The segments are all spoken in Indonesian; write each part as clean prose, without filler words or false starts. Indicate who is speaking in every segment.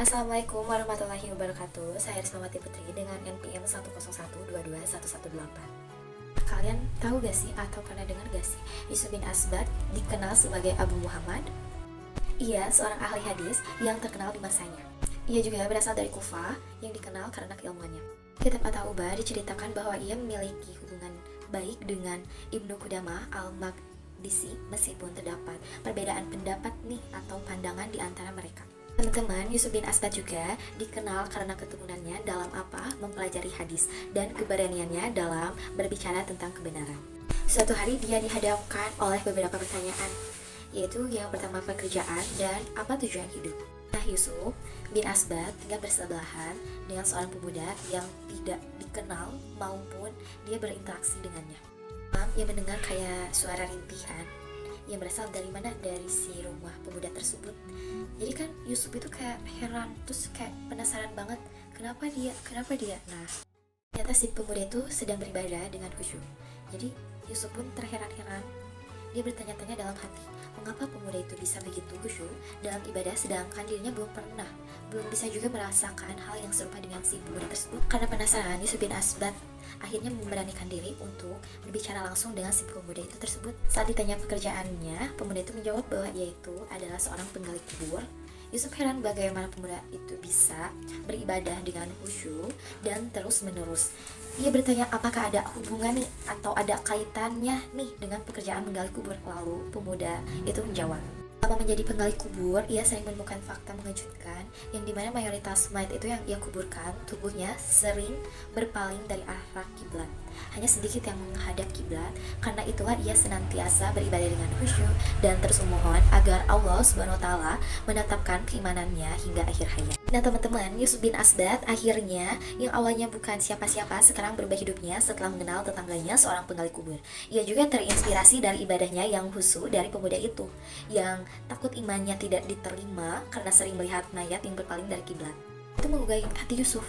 Speaker 1: Assalamualaikum warahmatullahi wabarakatuh. Saya Rismawati Putri dengan NPM 101221118. Kalian tahu gak sih atau pernah dengar gak sih Yusuf bin Asbad dikenal sebagai Abu Muhammad? Ia seorang ahli hadis yang terkenal di masanya. Ia juga berasal dari Kufah yang dikenal karena keilmuannya. Kitab At-Taubah diceritakan bahwa ia memiliki hubungan baik dengan Ibnu Qudamah al-Maqdisi meskipun terdapat perbedaan pendapat nih atau pandangan di antara mereka. Teman-teman, Yusuf bin Asbad juga dikenal karena ketekunannya dalam mempelajari hadis dan keberaniannya dalam berbicara tentang kebenaran. Suatu hari dia dihadapkan oleh beberapa pertanyaan, yaitu yang pertama pekerjaan dan apa tujuan hidup. Nah, Yusuf bin Asbad tinggal bersebelahan dengan seorang pemuda yang tidak dikenal maupun dia berinteraksi dengannya. Ia mendengar kayak suara rintihan yang berasal dari mana? Dari si rumah pemuda tersebut. Jadi kan Yusuf itu kayak heran, terus kayak penasaran banget kenapa dia. Nah, ternyata si pemuda itu sedang beribadah dengan khusyuk. Jadi Yusuf pun terheran-heran. Dia bertanya-tanya dalam hati, mengapa pemuda itu bisa begitu khusyuk dalam ibadah sedangkan dirinya belum bisa juga merasakan hal yang serupa dengan si pemuda tersebut. Karena penasaran, Yusuf bin Asbad akhirnya memberanikan diri untuk berbicara langsung dengan si pemuda itu tersebut. Saat ditanya pekerjaannya, pemuda itu menjawab bahwa dia itu adalah seorang penggali kubur. Yusuf heran bagaimana pemuda itu bisa beribadah dengan khusyuk dan terus menerus. Ia bertanya apakah ada hubungan nih atau ada kaitannya nih dengan pekerjaan menggali kubur. Lalu pemuda itu menjawab, selama menjadi penggali kubur, ia sering menemukan fakta mengejutkan yang dimana mayoritas mayat itu yang ia kuburkan, tubuhnya sering berpaling dari arah kiblat. Hanya sedikit yang menghadap kiblat. Karena itulah ia senantiasa beribadah dengan khusyuk dan terus memohon agar Allah Subhanahu wa taala menetapkan keimanannya hingga akhir hayat. Nah, teman-teman, Yusuf bin Asbad akhirnya yang awalnya bukan siapa-siapa sekarang berubah hidupnya setelah mengenal tetangganya seorang penggali kubur. Ia juga terinspirasi dari ibadahnya yang khusyuk dari pemuda itu yang takut imannya tidak diterima karena sering melihat mayat yang berpaling dari kiblat. Itu menggugah hati Yusuf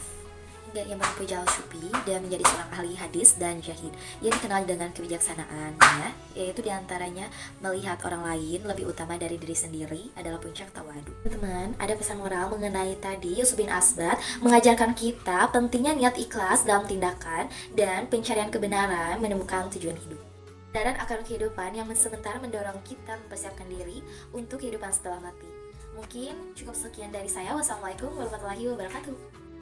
Speaker 1: hingga ia menempuh jalan syupi dan menjadi seorang ahli hadis dan syahid. Ia dikenal dengan kebijaksanaannya, yaitu diantaranya melihat orang lain lebih utama dari diri sendiri adalah puncak tawadu. Teman-teman, ada pesan moral mengenai tadi Yusuf bin Asbad mengajarkan kita pentingnya niat ikhlas dalam tindakan dan pencarian kebenaran menemukan tujuan hidup. Kebenaran akan kehidupan yang sementara mendorong kita mempersiapkan diri untuk kehidupan setelah mati. Mungkin cukup sekian dari saya. Wassalamualaikum warahmatullahi wabarakatuh.